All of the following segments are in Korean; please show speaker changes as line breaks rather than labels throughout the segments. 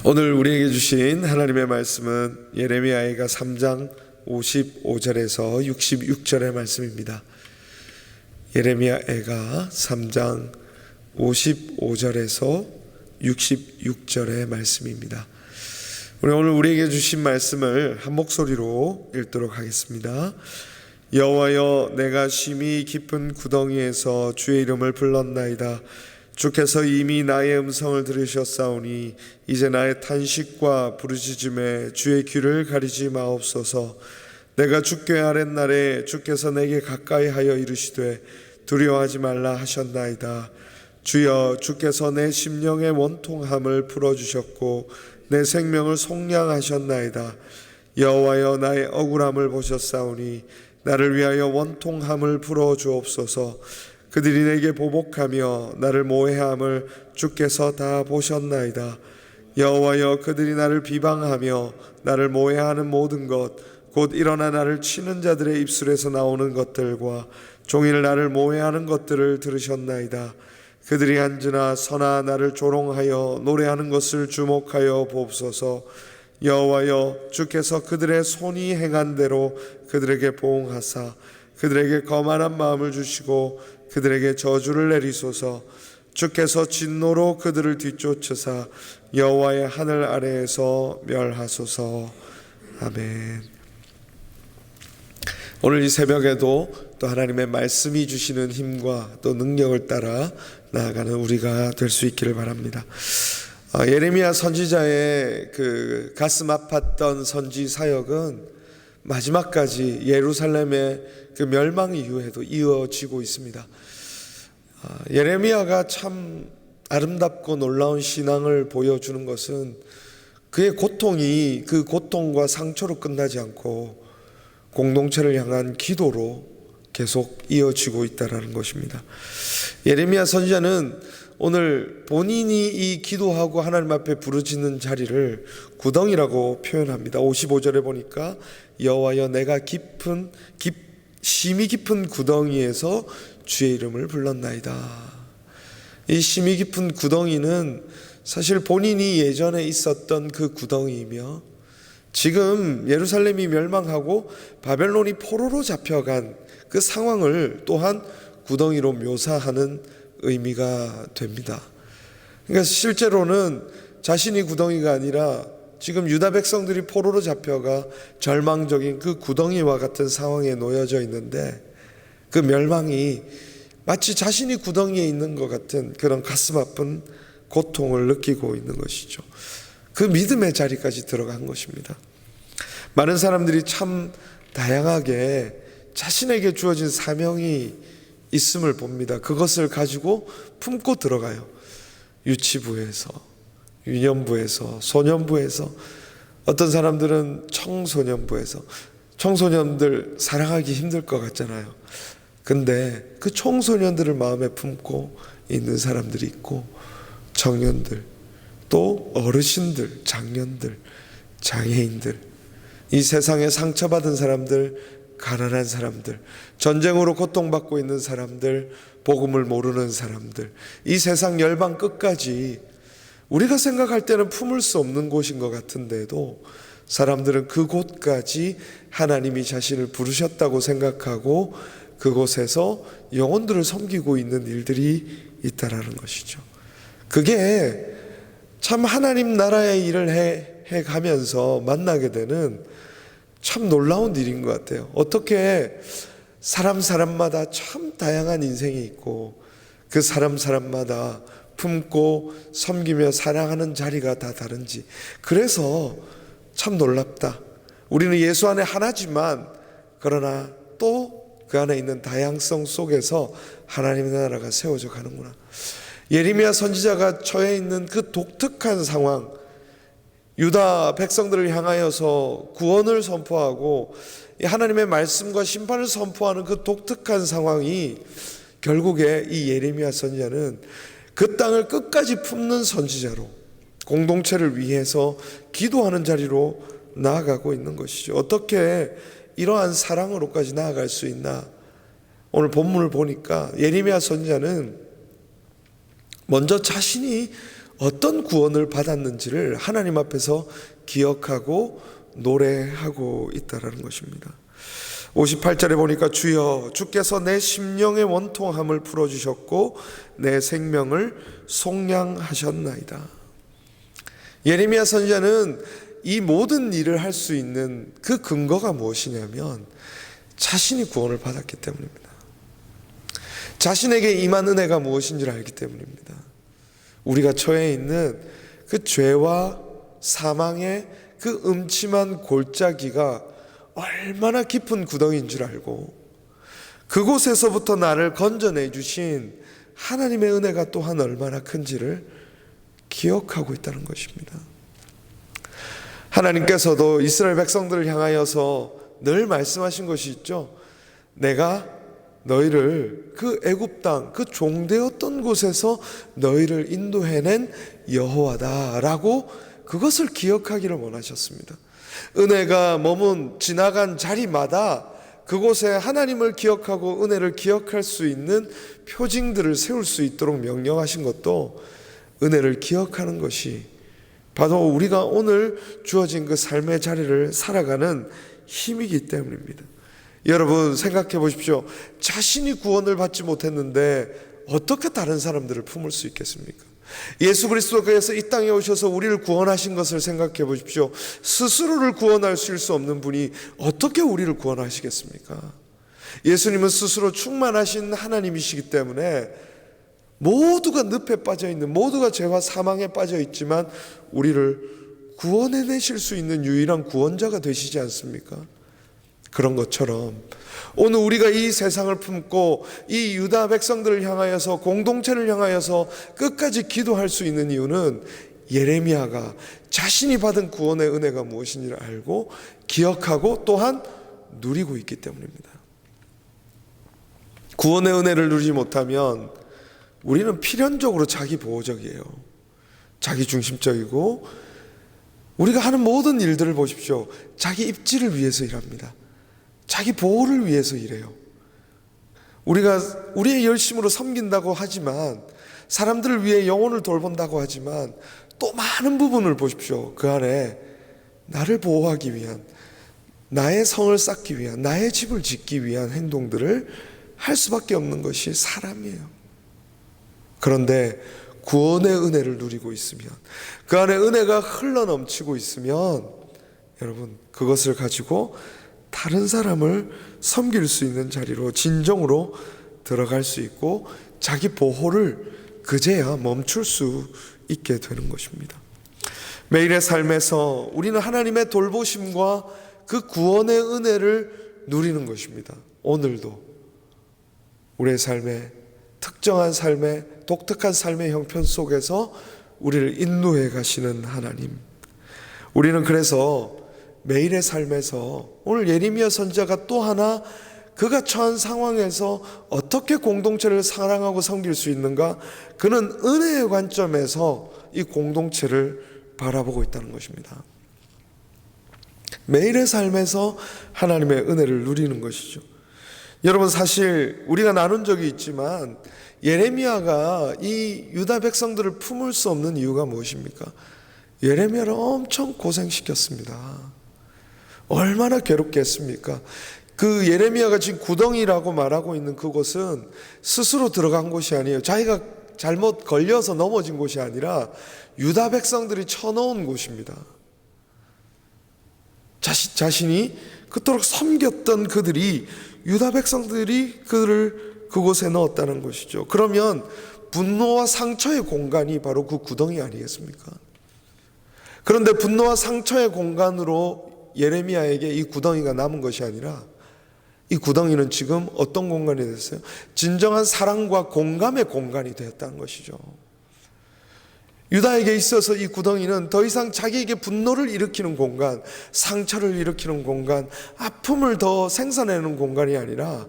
오늘 우리에게 주신 하나님의 말씀은 예레미야가 3장 55절에서 66절의 말씀입니다. 예레미야가 3장 55절에서 66절의 말씀입니다. 오늘 우리에게 주신 말씀을 한 목소리로 읽도록 하겠습니다. 여호와여, 내가 심히 깊은 구덩이에서 주의 이름을 불렀나이다. 주께서 이미 나의 음성을 들으셨사오니 이제 나의 탄식과 부르짖음에 주의 귀를 가리지 마옵소서. 내가 주께 아랫날에 주께서 내게 가까이 하여 이르시되 두려워하지 말라 하셨나이다. 주여, 주께서 내 심령의 원통함을 풀어주셨고 내 생명을 속량하셨나이다. 여호와여, 나의 억울함을 보셨사오니 나를 위하여 원통함을 풀어주옵소서. 그들이 내게 보복하며 나를 모해함을 주께서 다 보셨나이다. 여호와여, 그들이 나를 비방하며 나를 모해하는 모든 것, 곧 일어나 나를 치는 자들의 입술에서 나오는 것들과 종일 나를 모해하는 것들을 들으셨나이다. 그들이 앉으나 서나 나를 조롱하여 노래하는 것을 주목하여 보옵소서. 여호와여, 주께서 그들의 손이 행한 대로 그들에게 보응하사 그들에게 거만한 마음을 주시고 그들에게 저주를 내리소서. 주께서 진노로 그들을 뒤쫓으사 여호와의 하늘 아래에서 멸하소서. 아멘. 오늘 이 새벽에도 또 하나님의 말씀이 주시는 힘과 또 능력을 따라 나아가는 우리가 될 수 있기를 바랍니다. 예레미야 선지자의 그 가슴 아팠던 선지 사역은 마지막까지 예루살렘의 그 멸망 이후에도 이어지고 있습니다. 예레미야가 참 아름답고 놀라운 신앙을 보여주는 것은 그의 고통이 그 고통과 상처로 끝나지 않고 공동체를 향한 기도로 계속 이어지고 있다는 것입니다. 예레미야 선지자는 오늘 본인이 이 기도하고 하나님 앞에 부르짖는 자리를 구덩이라고 표현합니다. 55절에 보니까 여호와여, 내가 심히 깊은 구덩이에서 주의 이름을 불렀나이다. 이 심히 깊은 구덩이는 사실 본인이 예전에 있었던 그 구덩이이며 지금 예루살렘이 멸망하고 바벨론이 포로로 잡혀간 그 상황을 또한 구덩이로 묘사하는 의미가 됩니다. 그러니까 실제로는 자신이 구덩이가 아니라 지금 유다 백성들이 포로로 잡혀가 절망적인 그 구덩이와 같은 상황에 놓여져 있는데 그 멸망이 마치 자신이 구덩이에 있는 것 같은 그런 가슴 아픈 고통을 느끼고 있는 것이죠. 그 믿음의 자리까지 들어간 것입니다. 많은 사람들이 참 다양하게 자신에게 주어진 사명이 있음을 봅니다. 그것을 가지고 품고 들어가요. 유치부에서, 유년부에서, 소년부에서, 어떤 사람들은 청소년부에서. 청소년들 사랑하기 힘들 것 같잖아요. 근데 그 청소년들을 마음에 품고 있는 사람들이 있고, 청년들, 또 어르신들, 장년들, 장애인들, 이 세상에 상처받은 사람들, 가난한 사람들, 전쟁으로 고통받고 있는 사람들, 복음을 모르는 사람들, 이 세상 열방 끝까지 우리가 생각할 때는 품을 수 없는 곳인 것 같은데도 사람들은 그곳까지 하나님이 자신을 부르셨다고 생각하고 그곳에서 영혼들을 섬기고 있는 일들이 있다라는 것이죠. 그게 참 하나님 나라의 일을 해가면서 만나게 되는 참 놀라운 일인 것 같아요. 어떻게 사람마다 참 다양한 인생이 있고 그 사람마다 품고 섬기며 사랑하는 자리가 다 다른지. 그래서 참 놀랍다. 우리는 예수 안에 하나지만 그러나 또 그 안에 있는 다양성 속에서 하나님의 나라가 세워져 가는구나. 예레미야 선지자가 처해 있는 그 독특한 상황, 유다 백성들을 향하여서 구원을 선포하고 하나님의 말씀과 심판을 선포하는 그 독특한 상황이 결국에 이 예레미야 선지자는 그 땅을 끝까지 품는 선지자로 공동체를 위해서 기도하는 자리로 나아가고 있는 것이죠. 어떻게 이러한 사랑으로까지 나아갈 수 있나? 오늘 본문을 보니까 예레미야 선지자는 먼저 자신이 어떤 구원을 받았는지를 하나님 앞에서 기억하고 노래하고 있다라는 것입니다. 58절에 보니까 주여 주께서 내 심령의 원통함을 풀어주셨고 내 생명을 속량하셨나이다. 예레미야 선지자는 이 모든 일을 할 수 있는 그 근거가 무엇이냐면 자신이 구원을 받았기 때문입니다. 자신에게 임한 은혜가 무엇인지를 알기 때문입니다. 우리가 처해 있는 그 죄와 사망의 그 음침한 골짜기가 얼마나 깊은 구덩이인 줄 알고 그곳에서부터 나를 건져내 주신 하나님의 은혜가 또한 얼마나 큰지를 기억하고 있다는 것입니다. 하나님께서도 이스라엘 백성들을 향하여서 늘 말씀하신 것이 있죠. 내가 너희를 그 애굽 땅, 그 종되었던 곳에서 너희를 인도해낸 여호와다라고 그것을 기억하기를 원하셨습니다. 은혜가 머문 지나간 자리마다 그곳에 하나님을 기억하고 은혜를 기억할 수 있는 표징들을 세울 수 있도록 명령하신 것도 은혜를 기억하는 것이 바로 우리가 오늘 주어진 그 삶의 자리를 살아가는 힘이기 때문입니다. 여러분 생각해 보십시오. 자신이 구원을 받지 못했는데 어떻게 다른 사람들을 품을 수 있겠습니까? 예수 그리스도께서 이 땅에 오셔서 우리를 구원하신 것을 생각해 보십시오. 스스로를 구원할 수 없는 분이 어떻게 우리를 구원하시겠습니까? 예수님은 스스로 충만하신 하나님이시기 때문에 모두가 늪에 빠져있는, 모두가 죄와 사망에 빠져있지만 우리를 구원해내실 수 있는 유일한 구원자가 되시지 않습니까? 그런 것처럼 오늘 우리가 이 세상을 품고 이 유다 백성들을 향하여서 공동체를 향하여서 끝까지 기도할 수 있는 이유는 예레미야가 자신이 받은 구원의 은혜가 무엇인지를 알고 기억하고 또한 누리고 있기 때문입니다. 구원의 은혜를 누리지 못하면 우리는 필연적으로 자기 보호적이에요. 자기 중심적이고 우리가 하는 모든 일들을 보십시오. 자기 입지를 위해서 일합니다. 자기 보호를 위해서 일해요. 우리가 우리의 열심으로 섬긴다고 하지만 사람들을 위해 영혼을 돌본다고 하지만 또 많은 부분을 보십시오. 그 안에 나를 보호하기 위한, 나의 성을 쌓기 위한, 나의 집을 짓기 위한 행동들을 할 수밖에 없는 것이 사람이에요. 그런데 구원의 은혜를 누리고 있으면, 그 안에 은혜가 흘러넘치고 있으면 여러분 그것을 가지고 다른 사람을 섬길 수 있는 자리로 진정으로 들어갈 수 있고 자기 보호를 그제야 멈출 수 있게 되는 것입니다. 매일의 삶에서 우리는 하나님의 돌보심과 그 구원의 은혜를 누리는 것입니다. 오늘도 우리의 삶에 특정한 삶의 독특한 삶의 형편 속에서 우리를 인도해 가시는 하나님, 우리는 그래서 매일의 삶에서 오늘 예레미야 선지자가 또 하나 그가 처한 상황에서 어떻게 공동체를 사랑하고 섬길 수 있는가, 그는 은혜의 관점에서 이 공동체를 바라보고 있다는 것입니다. 매일의 삶에서 하나님의 은혜를 누리는 것이죠. 여러분 사실 우리가 나눈 적이 있지만 예레미야가 이 유다 백성들을 품을 수 없는 이유가 무엇입니까? 예레미야를 엄청 고생시켰습니다. 얼마나 괴롭게 했습니까? 그 예레미야가 지금 구덩이라고 말하고 있는 그곳은 스스로 들어간 곳이 아니에요. 자기가 잘못 걸려서 넘어진 곳이 아니라 유다 백성들이 쳐넣은 곳입니다. 자신이 그토록 섬겼던 그들이, 유다 백성들이 그를 그곳에 넣었다는 것이죠. 그러면 분노와 상처의 공간이 바로 그 구덩이 아니겠습니까? 그런데 분노와 상처의 공간으로 예레미야에게 이 구덩이가 남은 것이 아니라 이 구덩이는 지금 어떤 공간이 됐어요? 진정한 사랑과 공감의 공간이 되었다는 것이죠. 유다에게 있어서 이 구덩이는 더 이상 자기에게 분노를 일으키는 공간, 상처를 일으키는 공간, 아픔을 더 생산해내는 공간이 아니라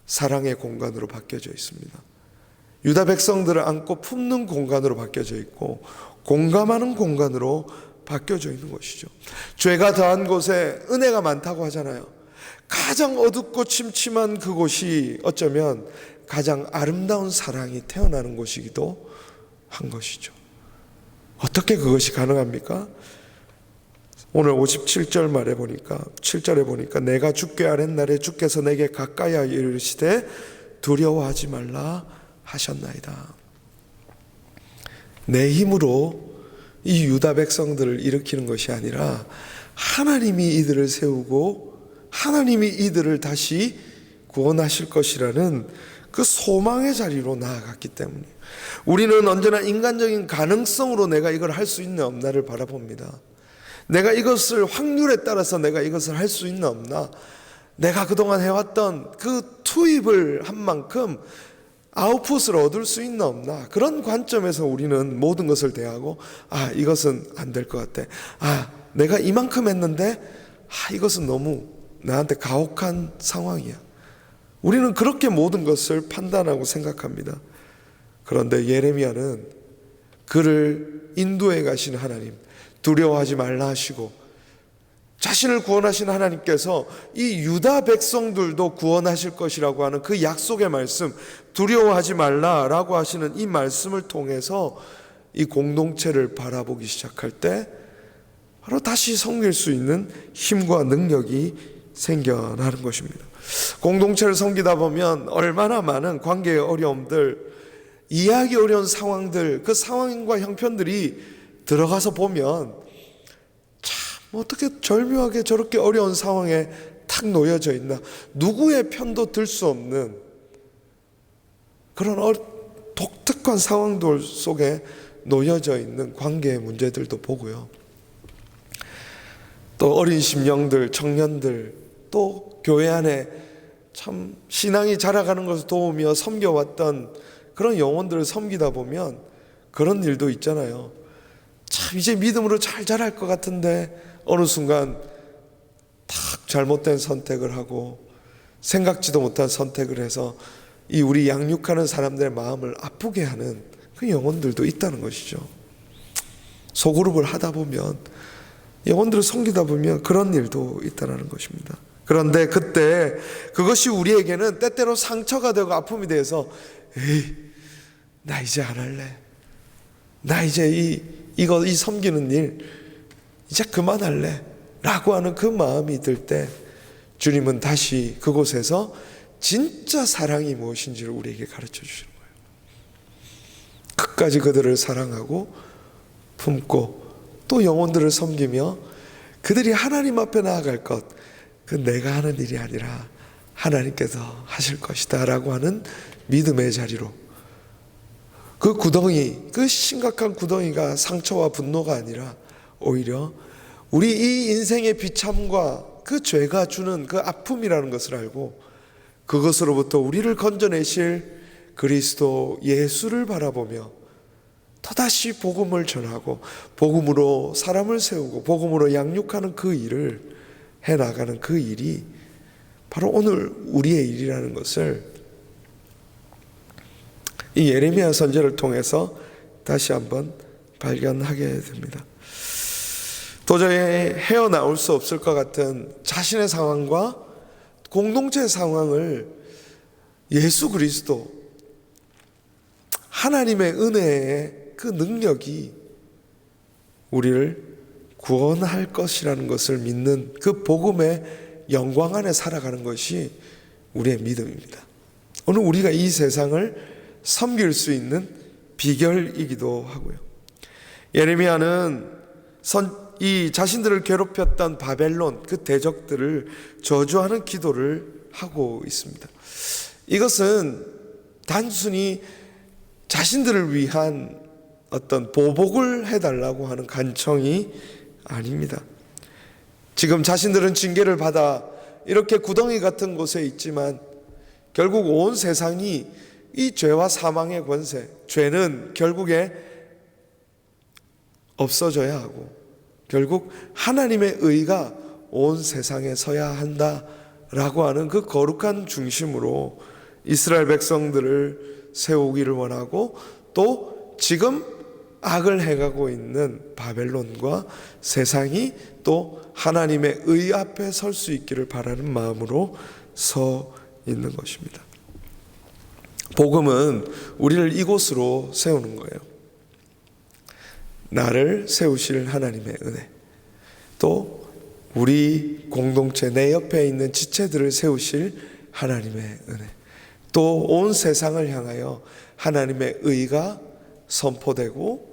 사랑의 공간으로 바뀌어져 있습니다. 유다 백성들을 안고 품는 공간으로 바뀌어져 있고 공감하는 공간으로 바뀌어져 있는 것이죠. 죄가 더한 곳에 은혜가 많다고 하잖아요. 가장 어둡고 침침한 그곳이 어쩌면 가장 아름다운 사랑이 태어나는 곳이기도 한 것이죠. 어떻게 그것이 가능합니까? 오늘 57절 말에 보니까 7절에 보니까 내가 죽게 아랫날에 주께서 내게 가까이 하여 이르시되 두려워하지 말라 하셨나이다. 내 힘으로 이 유다 백성들을 일으키는 것이 아니라 하나님이 이들을 세우고 하나님이 이들을 다시 구원하실 것이라는 그 소망의 자리로 나아갔기 때문에 우리는 언제나 인간적인 가능성으로 내가 이걸 할 수 있나 없나를 바라봅니다. 내가 이것을 확률에 따라서 내가 이것을 할 수 있나 없나, 내가 그동안 해왔던 그 투입을 한 만큼 아웃풋을 얻을 수 있나 없나, 그런 관점에서 우리는 모든 것을 대하고 이것은 안 될 것 같아, 내가 이만큼 했는데 이것은 너무 나한테 가혹한 상황이야. 우리는 그렇게 모든 것을 판단하고 생각합니다. 그런데 예레미야는 그를 인도해 가신 하나님, 두려워하지 말라 하시고 자신을 구원하신 하나님께서 이 유다 백성들도 구원하실 것이라고 하는 그 약속의 말씀, 두려워하지 말라라고 하시는 이 말씀을 통해서 이 공동체를 바라보기 시작할 때 바로 다시 섬길 수 있는 힘과 능력이 생겨나는 것입니다. 공동체를 섬기다 보면 얼마나 많은 관계의 어려움들, 이해하기 어려운 상황들, 그 상황과 형편들이 들어가서 보면 참 어떻게 절묘하게 저렇게 어려운 상황에 탁 놓여져 있나, 누구의 편도 들 수 없는 그런 독특한 상황들 속에 놓여져 있는 관계의 문제들도 보고요. 또 어린 심령들, 청년들, 또 교회 안에 참 신앙이 자라가는 것을 도우며 섬겨왔던 그런 영혼들을 섬기다 보면 그런 일도 있잖아요. 참 이제 믿음으로 잘 자랄 것 같은데 어느 순간 탁 잘못된 선택을 하고 생각지도 못한 선택을 해서 이 우리 양육하는 사람들의 마음을 아프게 하는 그 영혼들도 있다는 것이죠. 소그룹을 하다 보면, 영혼들을 섬기다 보면 그런 일도 있다는 것입니다. 그런데 그때 그것이 우리에게는 때때로 상처가 되고 아픔이 돼서 나 이제 안 할래, 나 이제 이 섬기는 일 이제 그만할래 라고 하는 그 마음이 들 때 주님은 다시 그곳에서 진짜 사랑이 무엇인지를 우리에게 가르쳐 주시는 거예요. 끝까지 그들을 사랑하고 품고 또 영혼들을 섬기며 그들이 하나님 앞에 나아갈 것, 그 내가 하는 일이 아니라 하나님께서 하실 것이다 라고 하는 믿음의 자리로, 그 구덩이, 그 심각한 구덩이가 상처와 분노가 아니라 오히려 우리 이 인생의 비참과 그 죄가 주는 그 아픔이라는 것을 알고 그것으로부터 우리를 건져내실 그리스도 예수를 바라보며 또다시 복음을 전하고 복음으로 사람을 세우고 복음으로 양육하는 그 일을 해나가는 그 일이 바로 오늘 우리의 일이라는 것을 이 예레미야 선지자를 통해서 다시 한번 발견하게 됩니다. 도저히 헤어나올 수 없을 것 같은 자신의 상황과 공동체의 상황을 예수 그리스도, 하나님의 은혜의 그 능력이 우리를 구원할 것이라는 것을 믿는 그 복음의 영광 안에 살아가는 것이 우리의 믿음입니다. 오늘 우리가 이 세상을 섬길 수 있는 비결이기도 하고요. 예레미야는 이 자신들을 괴롭혔던 바벨론 그 대적들을 저주하는 기도를 하고 있습니다. 이것은 단순히 자신들을 위한 어떤 보복을 해달라고 하는 간청이 아닙니다. 지금 자신들은 징계를 받아 이렇게 구덩이 같은 곳에 있지만 결국 온 세상이 이 죄와 사망의 권세, 죄는 결국에 없어져야 하고 결국 하나님의 의가 온 세상에 서야 한다라고 하는 그 거룩한 중심으로 이스라엘 백성들을 세우기를 원하고, 또 지금 악을 해가고 있는 바벨론과 세상이 또 하나님의 의 앞에 설 수 있기를 바라는 마음으로 서 있는 것입니다. 복음은 우리를 이곳으로 세우는 거예요. 나를 세우실 하나님의 은혜, 또 우리 공동체 내 옆에 있는 지체들을 세우실 하나님의 은혜, 또 온 세상을 향하여 하나님의 의가 선포되고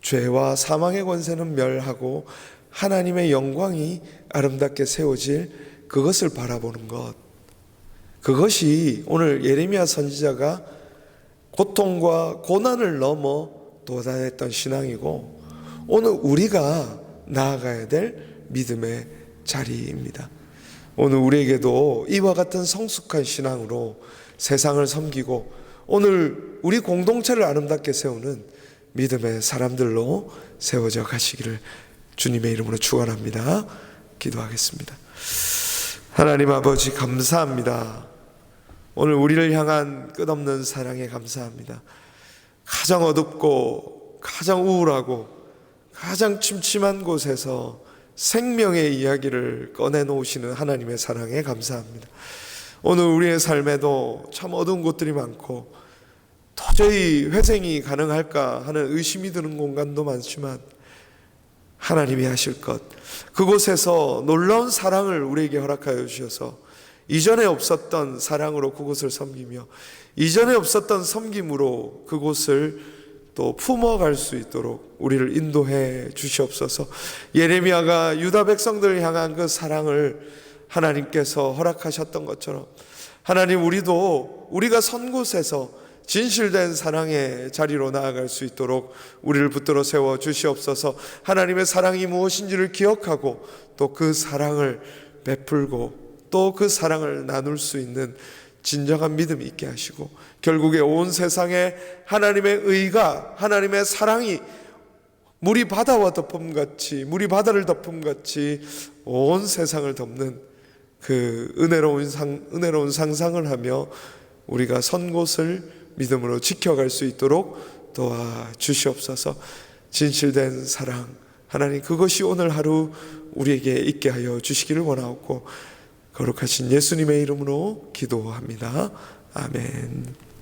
죄와 사망의 권세는 멸하고 하나님의 영광이 아름답게 세워질 그것을 바라보는 것, 그것이 오늘 예레미야 선지자가 고통과 고난을 넘어 도달했던 신앙이고 오늘 우리가 나아가야 될 믿음의 자리입니다. 오늘 우리에게도 이와 같은 성숙한 신앙으로 세상을 섬기고 오늘 우리 공동체를 아름답게 세우는 믿음의 사람들로 세워져 가시기를 주님의 이름으로 축원합니다. 기도하겠습니다. 하나님 아버지, 감사합니다. 오늘 우리를 향한 끝없는 사랑에 감사합니다. 가장 어둡고 가장 우울하고 가장 침침한 곳에서 생명의 이야기를 꺼내놓으시는 하나님의 사랑에 감사합니다. 오늘 우리의 삶에도 참 어두운 곳들이 많고 도저히 회생이 가능할까 하는 의심이 드는 공간도 많지만 하나님이 하실 것, 그곳에서 놀라운 사랑을 우리에게 허락하여 주셔서 이전에 없었던 사랑으로 그곳을 섬기며 이전에 없었던 섬김으로 그곳을 또 품어갈 수 있도록 우리를 인도해 주시옵소서. 예레미야가 유다 백성들을 향한 그 사랑을 하나님께서 허락하셨던 것처럼 하나님, 우리가 선 곳에서 진실된 사랑의 자리로 나아갈 수 있도록 우리를 붙들어 세워 주시옵소서. 하나님의 사랑이 무엇인지를 기억하고 또 그 사랑을 베풀고 또 그 사랑을 나눌 수 있는 진정한 믿음이 있게 하시고 결국에 온 세상에 하나님의 의가, 하나님의 사랑이 물이 바다와 덮음같이, 물이 바다를 덮음같이 온 세상을 덮는 그 은혜로운 상상을 하며 우리가 선 곳을 믿음으로 지켜갈 수 있도록 도와주시옵소서. 진실된 사랑, 하나님, 그것이 오늘 하루 우리에게 있게 하여 주시기를 원하옵고 거룩하신 예수님의 이름으로 기도합니다. 아멘.